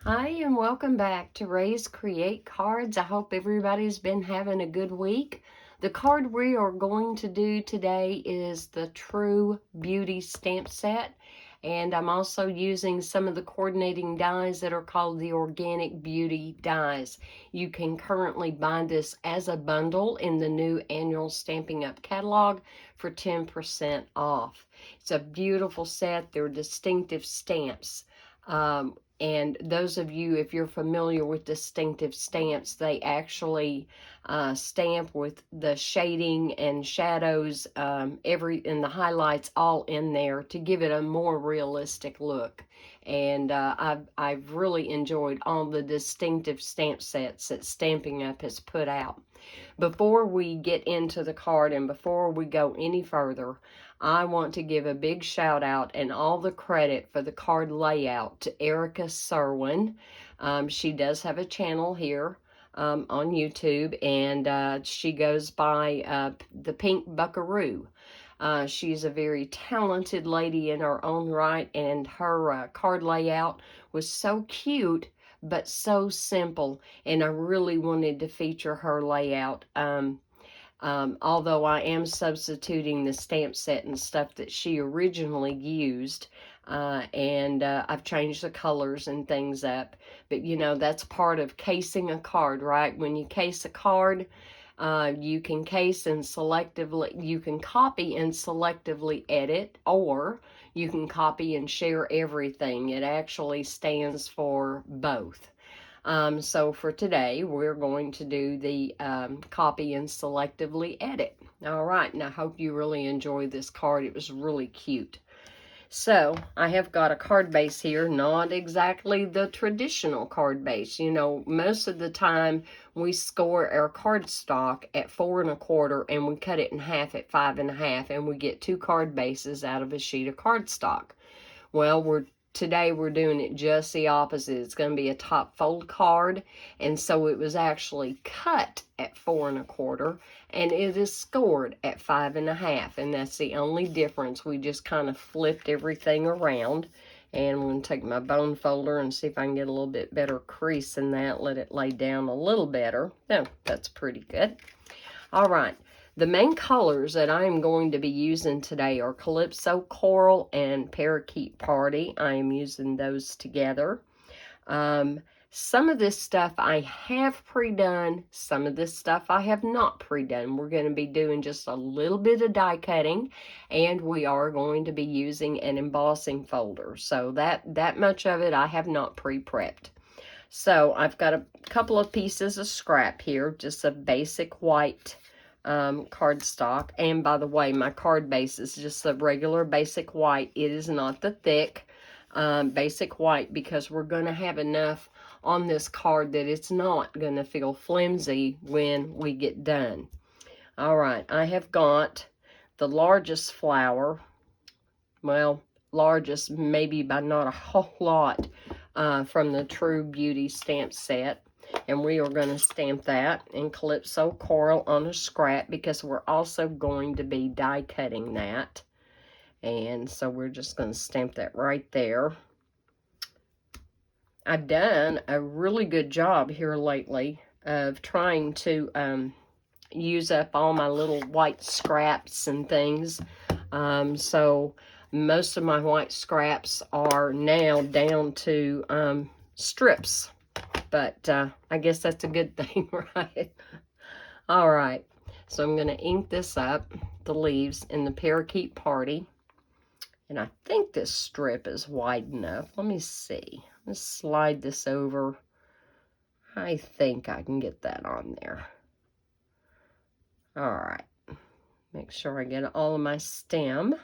Hi, and welcome back to Ray's Create Cards. I hope everybody's been having a good week. The card we are going to do today is the True Beauty stamp set, and I'm also using some of the coordinating dies that are called the Organic Beauty dies. You can currently buy this as a bundle in the new annual Stamping Up catalog for 10% off. It's a beautiful set. They're distinctive stamps. And those of you, if you're familiar with distinctive stamps, they actually stamp with the shading and shadows, and the highlights all in there to give it a more realistic look. And I've really enjoyed all the distinctive stamp sets that Stamping Up has put out. Before we get into the card and before we go any further, I want to give a big shout out and all the credit for the card layout to Erica Serwin. She does have a channel here on YouTube, and she goes by the Pink Buckaroo. She's a very talented lady in her own right, and her card layout was so cute but so simple, and I really wanted to feature her layout. Although I am substituting the stamp set and stuff that she originally used, and I've changed the colors and things up. But you know, that's part of casing a card, right? When you case a card, you can you can copy and selectively edit, or you can copy and share everything. It actually stands for both. So for today, we're going to do the copy and selectively edit. All right, and I hope you really enjoyed this card. It was really cute. So I have got a card base here, not exactly the traditional card base. You know, most of the time we score our cardstock at 4 1/4 and we cut it in half at 5 1/2, and we get 2 card bases out of a sheet of cardstock. Well, today we're doing it just the opposite. It's going to be a top fold card, and so it was actually cut at 4 1/4, and it is scored at 5 1/2, and that's the only difference. We just kind of flipped everything around, and I'm going to take my bone folder and see if I can get a little bit better crease in that, let it lay down a little better. No, that's pretty good. All right. The main colors that I am going to be using today are Calypso Coral and Parakeet Party. I am using those together. Some of this stuff I have pre-done. Some of this stuff I have not pre-done. We're going to be doing just a little bit of die cutting, and we are going to be using an embossing folder. So that much of it I have not pre-prepped. So I've got a couple of pieces of scrap here, just a basic white cardstock. And by the way, my card base is just a regular basic white. It is not the thick basic white, because we're going to have enough on this card that it's not going to feel flimsy when we get done. All right, I have got the largest flower, well, largest maybe by not a whole lot, from the True Beauty stamp set. And we are going to stamp that in Calypso Coral on a scrap, because we're also going to be die cutting that. And so we're just going to stamp that right there. I've done a really good job here lately of trying to use up all my little white scraps and things. So most of my white scraps are now down to strips. But I guess that's a good thing, right? All right, so I'm going to ink this up, the leaves in the Parakeet Party. And I think this strip is wide enough. Let me see. Let's slide this over. I think I can get that on there. All right. Make sure I get all of my stem.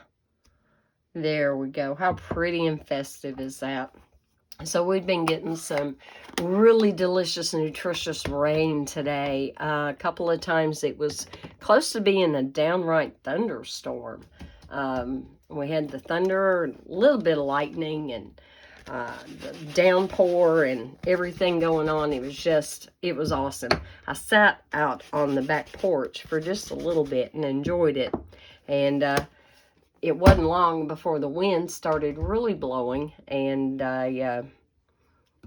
There we go. How pretty and festive is that? So we've been getting some really delicious, nutritious rain today. A couple of times it was close to being a downright thunderstorm. We had the thunder, a little bit of lightning, and the downpour and everything going on. It was awesome. I sat out on the back porch for just a little bit and enjoyed it. And it wasn't long before the wind started really blowing, and I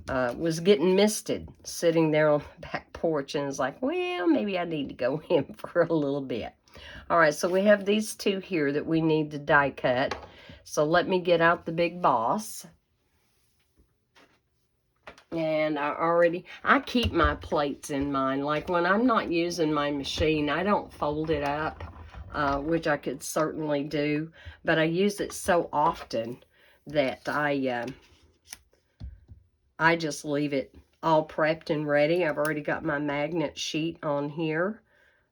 was getting misted sitting there on the back porch, and was like, well, maybe I need to go in for a little bit. All right, so we have these two here that we need to die cut. So let me get out the big boss. And I keep my plates in mine. Like when I'm not using my machine, I don't fold it up, which I could certainly do. But I use it so often that I just leave it all prepped and ready. I've already got my magnet sheet on here,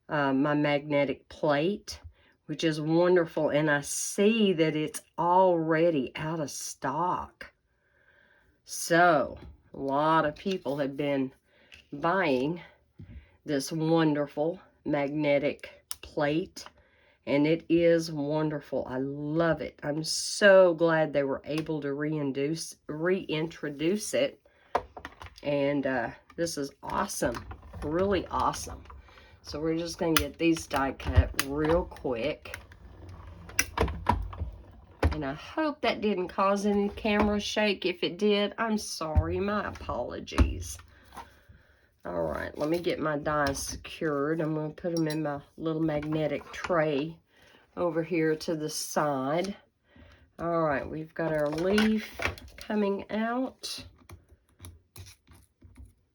my magnetic plate, which is wonderful. And I see that it's already out of stock. So a lot of people have been buying this wonderful magnetic plate, and it is wonderful. I love it. I'm so glad they were able to reintroduce it, and this is awesome, really awesome. So we're just going to get these die cut real quick. And I hope that didn't cause any camera shake. If it did, I'm sorry. My apologies. All right, let me get my dies secured. I'm going to put them in my little magnetic tray over here to the side. All right, we've got our leaf coming out.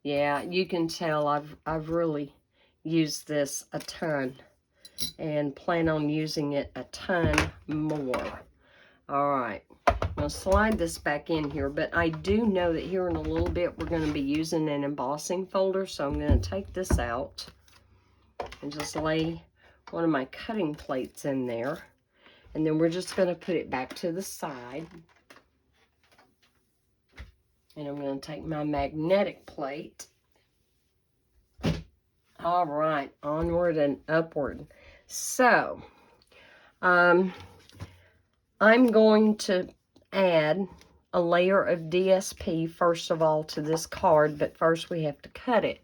Yeah, you can tell I've really used this a ton and plan on using it a ton more. All right, I'm going to slide this back in here, but I do know that here in a little bit we're going to be using an embossing folder, so I'm going to take this out and just lay one of my cutting plates in there, and then we're just going to put it back to the side. And I'm going to take my magnetic plate. All right, onward and upward. So, I'm going to add a layer of DSP first of all to this card, but first we have to cut it.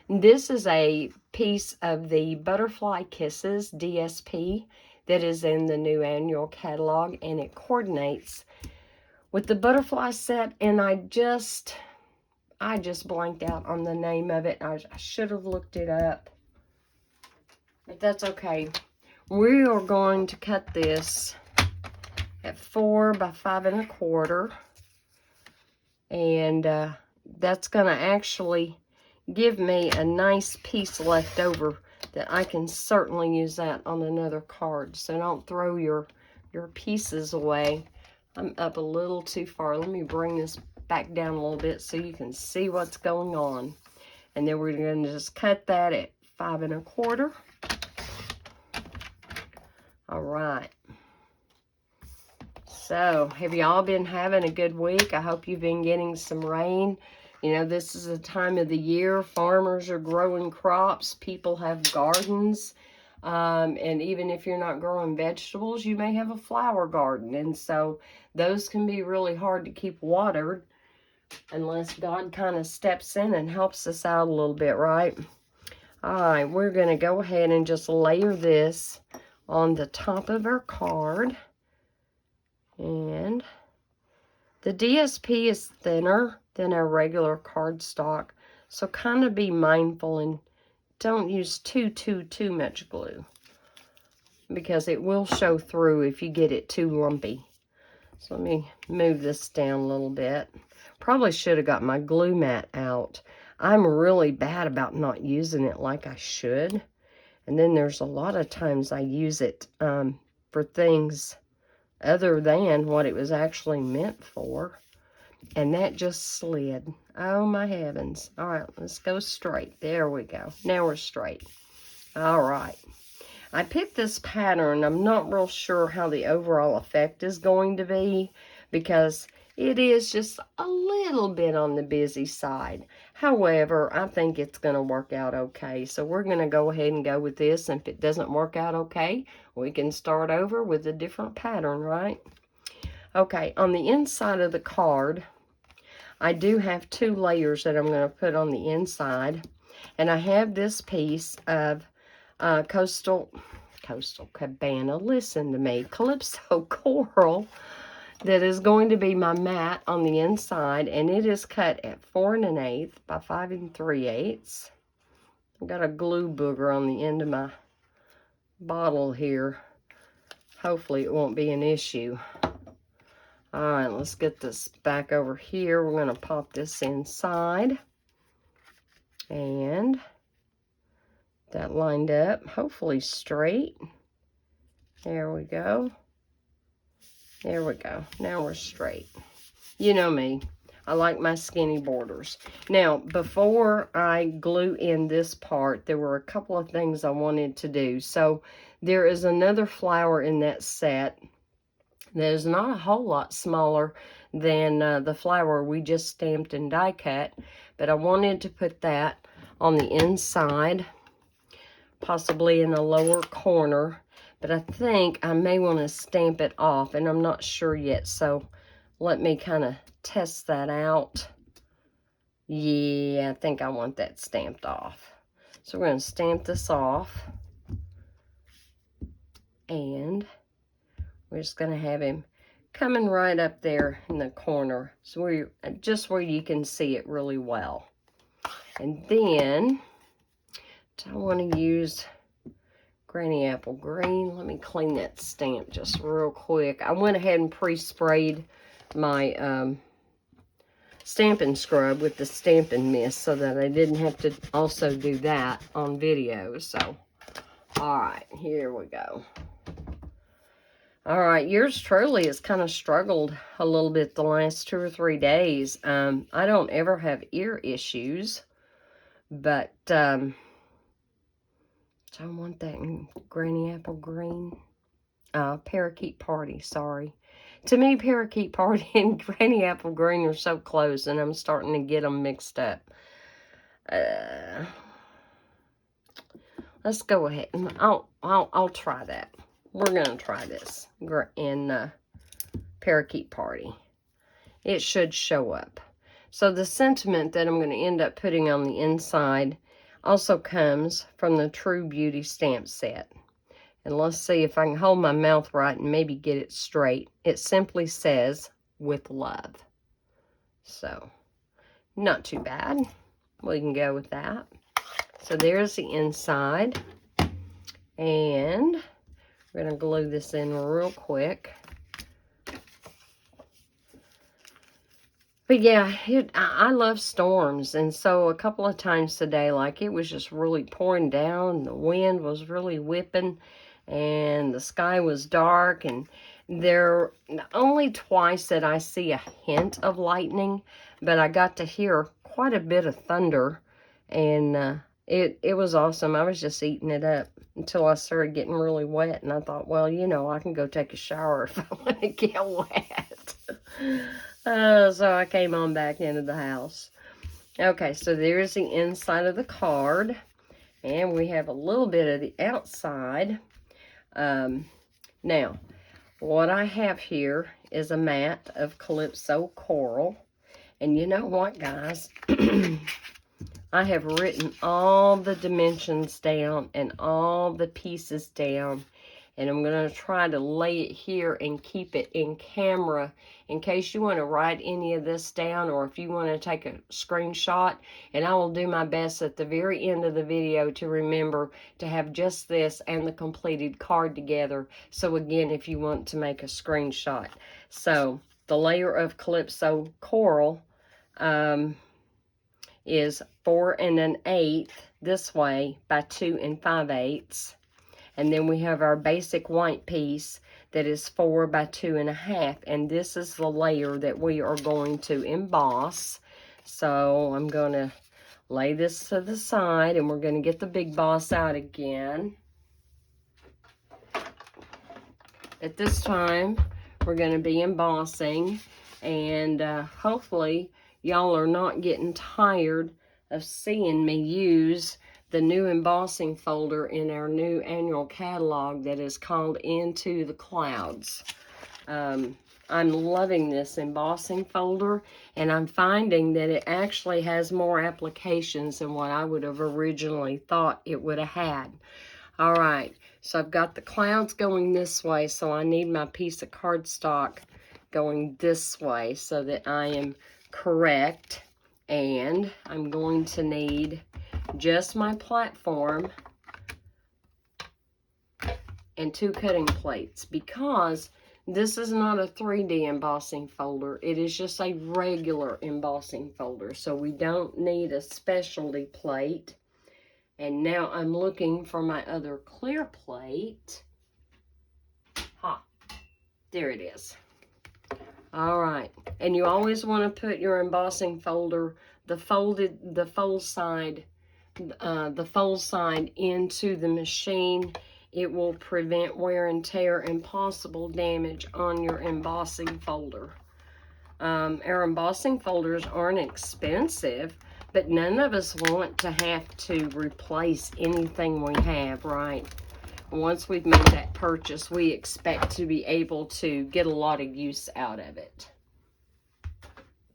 This is a piece of the Butterfly Kisses DSP that is in the new annual catalog, and it coordinates with the butterfly set, and I just blanked out on the name of it. I should have looked it up, but that's okay. We are going to cut this at 4 by 5 1/4, and that's going to actually give me a nice piece left over that I can certainly use that on another card. So don't throw your pieces away. I'm up a little too far. Let me bring this back down a little bit so you can see what's going on. And then we're going to just cut that at 5 1/4. All right. So, have y'all been having a good week? I hope you've been getting some rain. You know, this is the time of the year. Farmers are growing crops. People have gardens. And even if you're not growing vegetables, you may have a flower garden. And so those can be really hard to keep watered unless God kind of steps in and helps us out a little bit, right? All right, we're going to go ahead and just layer this on the top of our card. And the DSP is thinner than our regular cardstock, so kind of be mindful and don't use too much glue, because it will show through if you get it too lumpy. So let me move this down a little bit. Probably should have got my glue mat out. I'm really bad about not using it like I should. And then there's a lot of times I use it for things other than what it was actually meant for. And that just slid. Oh my heavens. All right, let's go straight. There we go. Now we're straight. All right. I picked this pattern. I'm not real sure how the overall effect is going to be, because it is just a little bit on the busy side. However, I think it's going to work out okay. So we're going to go ahead and go with this. And if it doesn't work out okay, we can start over with a different pattern, right? Okay, on the inside of the card, I do have 2 layers that I'm going to put on the inside. And I have this piece of Coastal Cabana, listen to me, Calypso Coral that is going to be my mat on the inside, and it is cut at 4 1/8 by 5 3/8. I got a glue booger on the end of my bottle here. Hopefully it won't be an issue. All right, let's get this back over here. We're going to pop this inside. And that lined up, hopefully straight. There we go. There we go. Now we're straight. You know me. I like my skinny borders. Now, before I glue in this part, there were a couple of things I wanted to do. So, there is another flower in that set that is not a whole lot smaller than the flower we just stamped and die cut. But I wanted to put that on the inside, possibly in the lower corner. But I think I may want to stamp it off, and I'm not sure yet. So, let me kind of test that out. Yeah, I think I want that stamped off. So we're going to stamp this off. And we're just going to have him coming right up there in the corner. So just where you can see it really well. And then, I want to use Granny Apple Green. Let me clean that stamp just real quick. I went ahead and pre-sprayed my Stampin' Scrub with the Stampin' Mist so that I didn't have to also do that on video. So, alright, here we go. Alright, yours truly has kind of struggled a little bit the last 2 or 3 days. I don't ever have ear issues, but I want that in Granny Apple Green. Parakeet Party, sorry. To me, Parakeet Party and Granny Apple Green are so close, and I'm starting to get them mixed up. Let's go ahead. I'll try that. We're gonna try this in Parakeet Party. It should show up. So the sentiment that I'm going to end up putting on the inside also comes from the True Beauty stamp set. And let's see if I can hold my mouth right and maybe get it straight. It simply says, with love. So, not too bad. We can go with that. So, there's the inside. And we're going to glue this in real quick. But yeah, I love storms. And so, a couple of times today, like, it was just really pouring down. The wind was really whipping. And the sky was dark, and there only twice that I see a hint of lightning, but I got to hear quite a bit of thunder, and it was awesome. I was just eating it up until I started getting really wet, and I thought, well, you know, I can go take a shower if I want to get wet. So I came on back into the house. Okay, so there's the inside of the card, and we have a little bit of the outside. Now, what I have here is a mat of Calypso Coral. And you know what, guys? I have written all the dimensions down and all the pieces down. And I'm going to try to lay it here and keep it in camera in case you want to write any of this down, or if you want to take a screenshot. And I will do my best at the very end of the video to remember to have just this and the completed card together. So again, if you want to make a screenshot. So the layer of Calypso Coral is 4 1/8 this way by 2 5/8. And then we have our basic white piece that is 4 by 2 1/2. And this is the layer that we are going to emboss. So I'm going to lay this to the side, and we're going to get the big boss out again. At this time, we're going to be embossing. And hopefully, y'all are not getting tired of seeing me use the new embossing folder in our new annual catalog that is called Into the Clouds. I'm loving this embossing folder, and I'm finding that it actually has more applications than what I would have originally thought it would have had. All right, so I've got the clouds going this way, so I need my piece of cardstock going this way so that I am correct. And I'm going to need just my platform and 2 cutting plates, because this is not a 3D embossing folder. It is just a regular embossing folder. So we don't need a specialty plate. And now I'm looking for my other clear plate. There it is. All right. And you always want to put your embossing folder, the fold side into the machine. It will prevent wear and tear and possible damage on your embossing folder. Our embossing folders aren't expensive, but none of us want to have to replace anything we have, right? Once we've made that purchase, we expect to be able to get a lot of use out of it.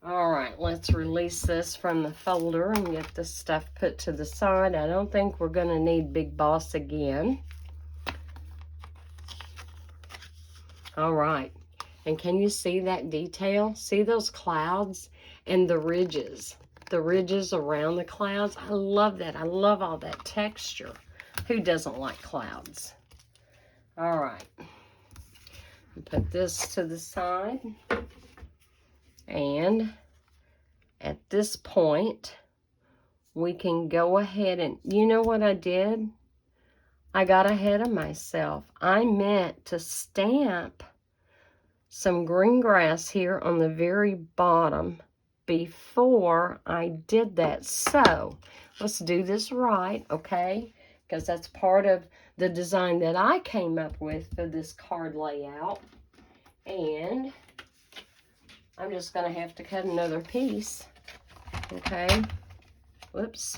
All right, let's release this from the folder and get this stuff put to the side. I don't think we're going to need Big Boss again. All right, and can you see that detail? See those clouds and the ridges around the clouds? I love that. I love all that texture. Who doesn't like clouds? All right, put this to the side. And at this point, we can go ahead and, you know what I did? I got ahead of myself. I meant to stamp some green grass here on the very bottom before I did that. So let's do this right, okay? Because that's part of the design that I came up with for this card layout. And I'm just going to have to cut another piece, okay? Whoops.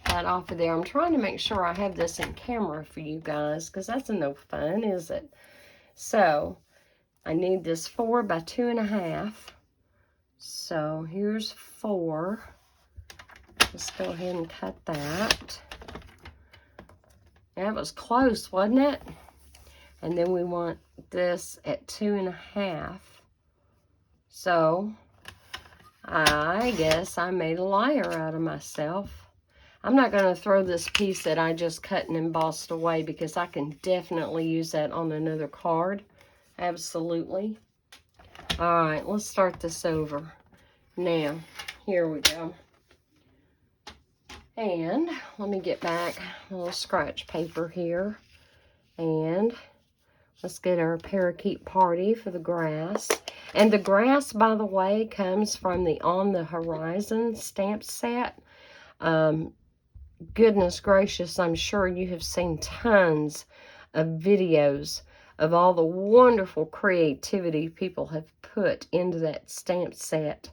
That off of there. I'm trying to make sure I have this in camera for you guys, because that's no fun, is it? So I need this 4 by 2.5. So here's 4. Let's go ahead and cut that. That was close, wasn't it? And then we want this at 2.5. So I guess I made a liar out of myself. I'm not going to throw this piece that I just cut and embossed away, because I can definitely use that on another card. Absolutely. All right, let's start this over. Now, here we go. And let me get back a little scratch paper here. And let's get our parakeet party for the grass. And the grass, by the way, comes from the On the Horizon stamp set. Goodness gracious, I'm sure you have seen tons of videos of all the wonderful creativity people have put into that stamp set.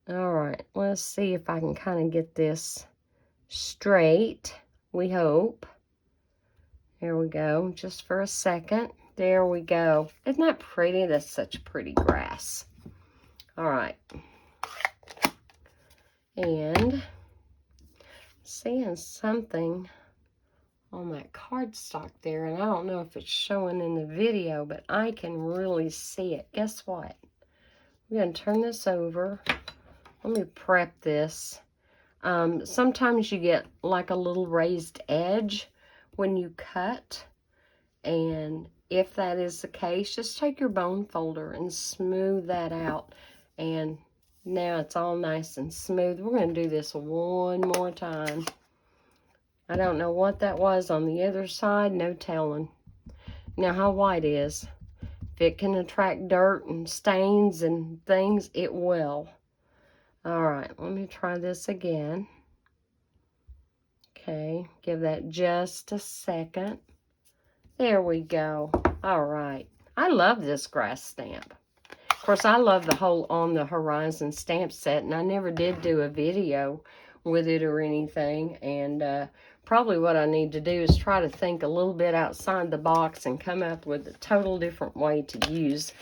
All right, let's see if I can kind of get this straight, we hope. There we go, just for a second. There we go. Isn't that pretty? That's such pretty grass. All right. And seeing something on that cardstock there, and I don't know if it's showing in the video, but I can really see it. Guess what? I'm going to turn this over. Let me prep this. Sometimes you get like a little raised edge when you cut, and if that is the case, just take your bone folder and smooth that out, and now it's all nice and smooth. We're going to do this one more time. I don't know what that was on the other side, no telling. Now how white is. If it can attract dirt and stains and things, it will. All right, let me try this again. Okay, give that just a second. There we go. All right. I love this grass stamp. Of course, I love the whole On the Horizon stamp set, and I never did do a video with it or anything. And probably what I need to do is try to think a little bit outside the box and come up with a total different way to use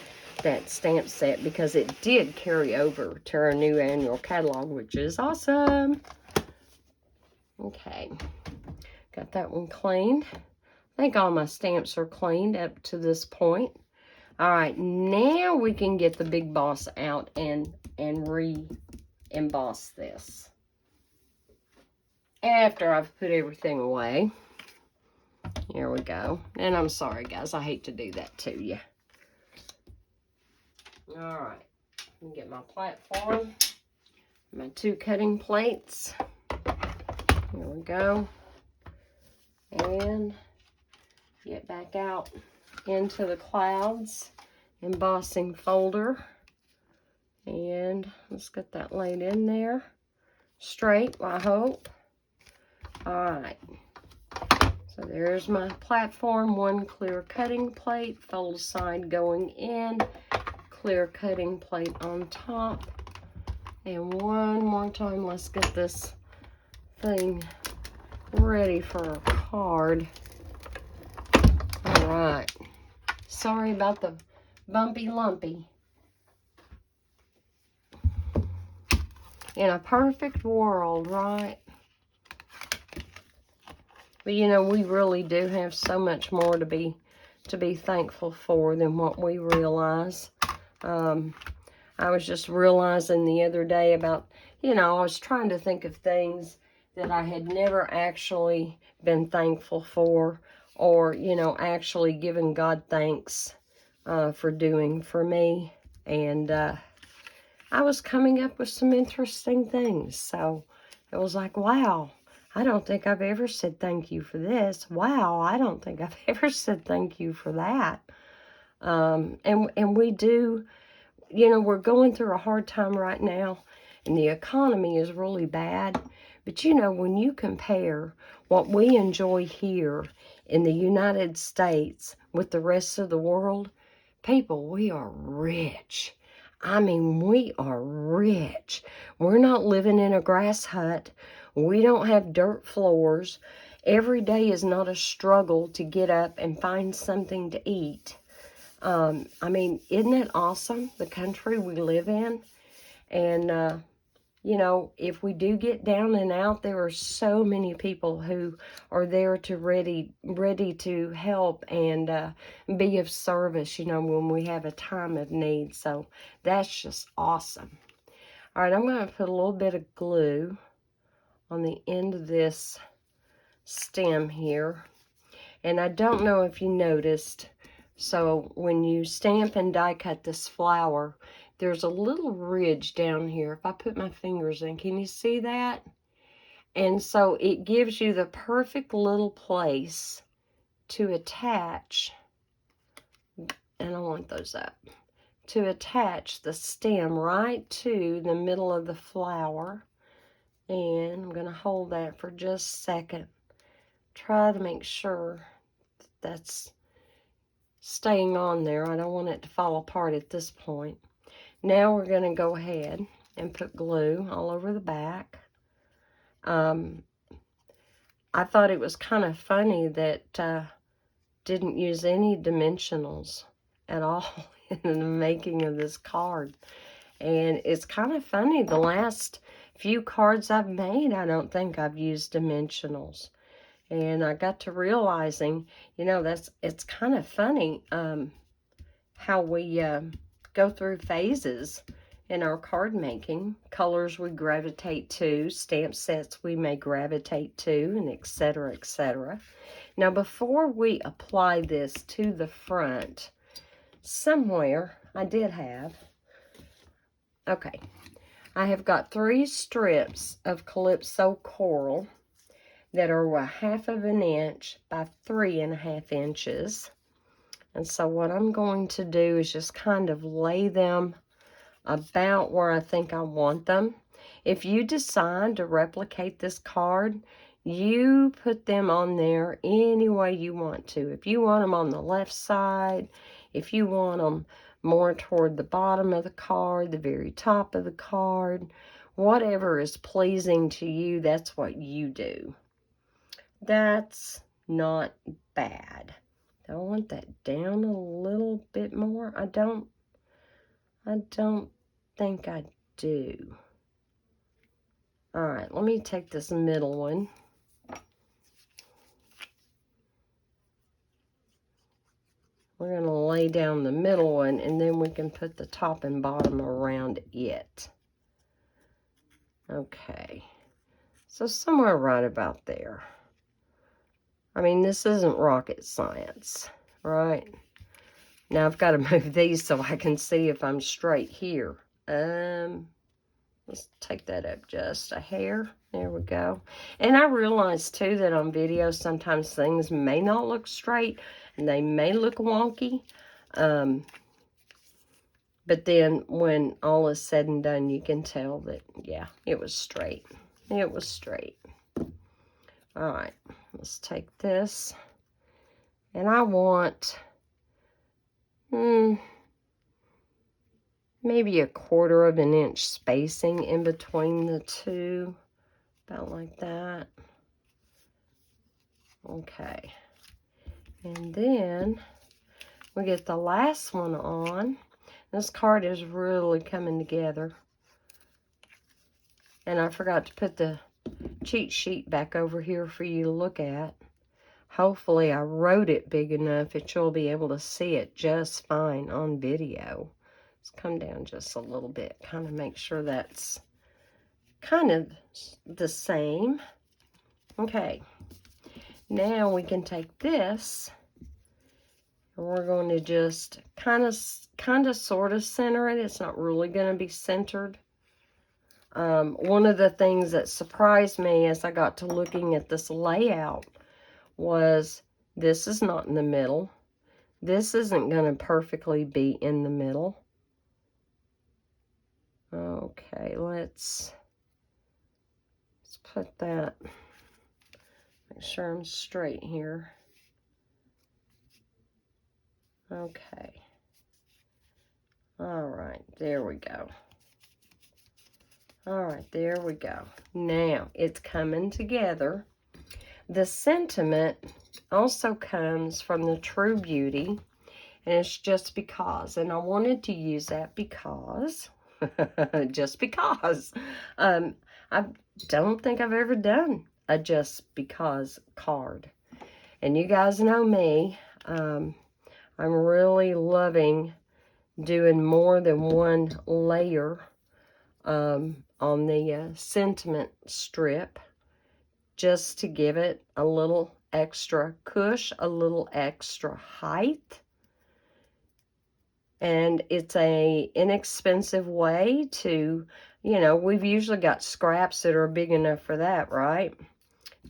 that stamp set, because it did carry over to our new annual catalog, which is awesome. Okay, got that one cleaned. I think all my stamps are cleaned up to this point. All right, now we can get the big boss out and re-emboss this. After I've put everything away. Here we go. And I'm sorry, guys. I hate to do that to you. All right. Let me get my platform. My 2 cutting plates. Here we go. And get back out into the clouds embossing folder. And let's get that laid in there. Straight, I hope. All right. So there's my platform, 1 clear cutting plate, fold side going in, clear cutting plate on top. And one more time, let's get this thing ready for a card. All right. Sorry about the bumpy lumpy. In a perfect world, right? But you know, we really do have so much more to be thankful for than what we realize. I was just realizing the other day about, you know, I was trying to think of things that I had never actually been thankful for, or, you know, actually given God thanks for doing for me. And I was coming up with some interesting things. So it was like, wow, I don't think I've ever said thank you for this. Wow, I don't think I've ever said thank you for that. And we do, you know, we're going through a hard time right now, and the economy is really bad. But, you know, when you compare what we enjoy here in the United States with the rest of the world, people, we are rich. I mean, we are rich. We're not living in a grass hut. We don't have dirt floors. Every day is not a struggle to get up and find something to eat. I mean, isn't it awesome, the country we live in? And, you know, if we do get down and out, there are so many people who are there to ready to help and be of service, you know, when we have a time of need. So that's just awesome. All right, I'm going to put a little bit of glue on the end of this stem here. And I don't know if you noticed, so when you stamp and die cut this flower, there's a little ridge down here. If I put my fingers in, can you see that? And so it gives you the perfect little place to attach, and I want those up, to attach the stem right to the middle of the flower. And I'm going to hold that for just a second. Try to make sure that's staying on there. I don't want it to fall apart at this point. Now we're going to go ahead and put glue all over the back. I thought it was kind of funny that didn't use any dimensionals at all in the making of this card. And it's kind of funny, the last few cards I've made, I don't think I've used dimensionals. And I got to realizing, you know, it's kind of funny how we go through phases in our card making. Colors we gravitate to, stamp sets we may gravitate to, and etc., etc. Now, before we apply this to the front, somewhere I did have, okay, I have got 3 strips of Calypso Coral that are 1/2 inch by 3.5 inches. And so what I'm going to do is just kind of lay them about where I think I want them. If you decide to replicate this card, you put them on there any way you want to. If you want them on the left side, if you want them more toward the bottom of the card, the very top of the card, whatever is pleasing to you, that's what you do. That's not bad. I want that down a little bit more. I don't think I do. All right, let me take this middle one. we're going to lay down the middle one, and then we can put the top and bottom around it. Okay. So somewhere right about there. I mean, this isn't rocket science, right? Now I've got to move these so I can see if I'm straight here. Let's take that up just a hair. There we go. And I realize too that on video sometimes things may not look straight and they may look wonky. But then when all is said and done, you can tell that, yeah, it was straight. It was straight. All right, let's take this. And I want maybe 1/4 of an inch spacing in between the two. About like that. Okay. And then we get the last one on. This card is really coming together. And I forgot to put the cheat sheet back over here for you to look at. Hopefully I wrote it big enough that you'll be able to see it just fine on video. Let's come down just a little bit, kind of make sure that's kind of the same. Okay, now we can take this and we're going to just kind of sort of center it. It's not really going to be centered. One of the things that surprised me as I got to looking at this layout was this is not in the middle. This isn't going to perfectly be in the middle. Okay, let's put that, make sure I'm straight here. Okay. All right, there we go. All right, there we go. Now, it's coming together. The sentiment also comes from the True Beauty, and it's just because. And I wanted to use that because, just because. I don't think I've ever done a just because card. And you guys know me. I'm really loving doing more than one layer on the sentiment strip, just to give it a little extra cush, a little extra height. And it's a inexpensive way to, you know, we've usually got scraps that are big enough for that, right?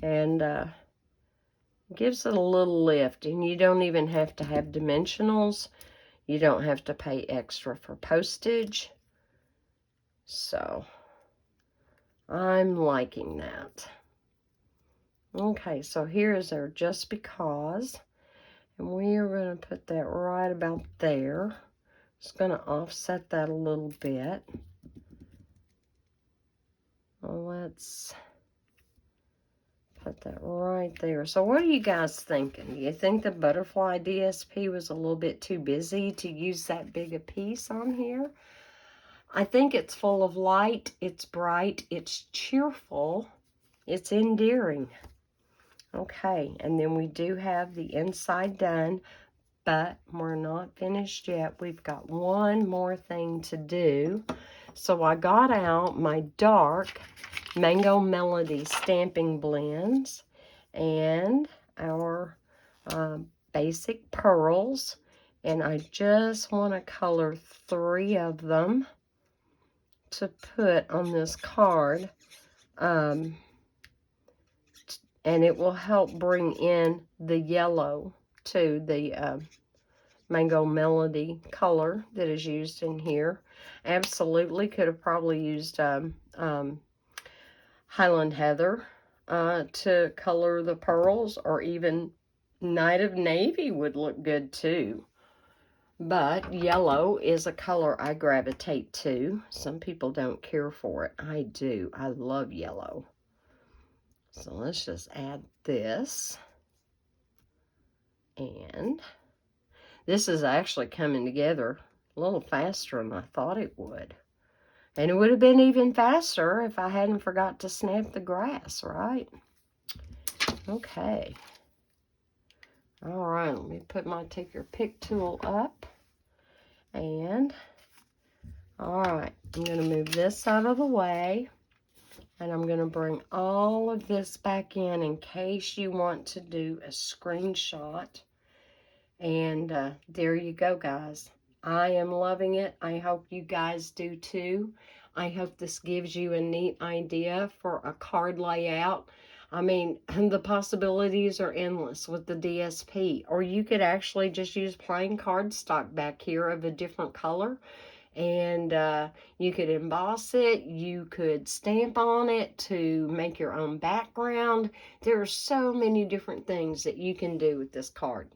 And gives it a little lift. And you don't even have to have dimensionals. You don't have to pay extra for postage. So I'm liking that. Okay, so here is our just because. And we are going to put that right about there. Just going to offset that a little bit. Well, let's put that right there. So what are you guys thinking? Do you think the butterfly DSP was a little bit too busy to use that big a piece on here? I think it's full of light, it's bright, it's cheerful, it's endearing. Okay, and then we do have the inside done, but we're not finished yet. We've got one more thing to do. So I got out my dark Mango Melody stamping blends and our basic pearls, and I just want to color 3 of them to put on this card, and it will help bring in the yellow to the Mango Melody color that is used in here. Absolutely could have probably used Highland Heather to color the pearls, or even Night of Navy would look good too. But yellow is a color I gravitate to. Some people don't care for it. I do. I love yellow. So let's just add this. And this is actually coming together a little faster than I thought it would. And it would have been even faster if I hadn't forgot to snap the grass, right? Okay. All right, let me take your pick tool up. And, all right, I'm going to move this out of the way. And I'm going to bring all of this back in case you want to do a screenshot. And there you go, guys. I am loving it. I hope you guys do too. I hope this gives you a neat idea for a card layout. I mean, the possibilities are endless with the DSP. Or you could actually just use plain cardstock back here of a different color. And you could emboss it, you could stamp on it to make your own background. There are so many different things that you can do with this card.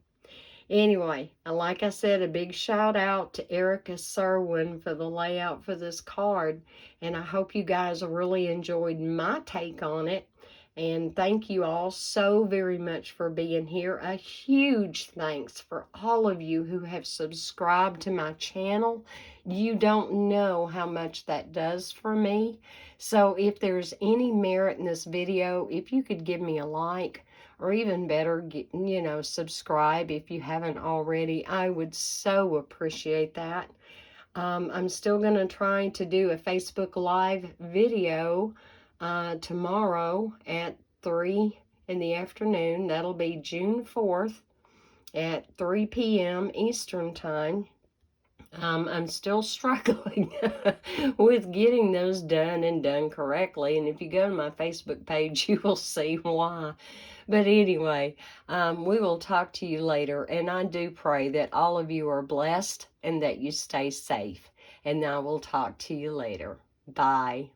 Anyway, like I said, a big shout out to Erica Serwin for the layout for this card. And I hope you guys really enjoyed my take on it. And thank you all so very much for being here. A huge thanks for all of you who have subscribed to my channel. You don't know how much that does for me. So if there's any merit in this video, if you could give me a like, or even better, subscribe if you haven't already, I would so appreciate that. I'm still going to try to do a Facebook Live video tomorrow at 3 in the afternoon. That'll be June 4th at 3 p.m. Eastern Time. I'm still struggling with getting those done and done correctly. And if you go to my Facebook page, you will see why. But anyway, we will talk to you later. And I do pray that all of you are blessed and that you stay safe. And I will talk to you later. Bye.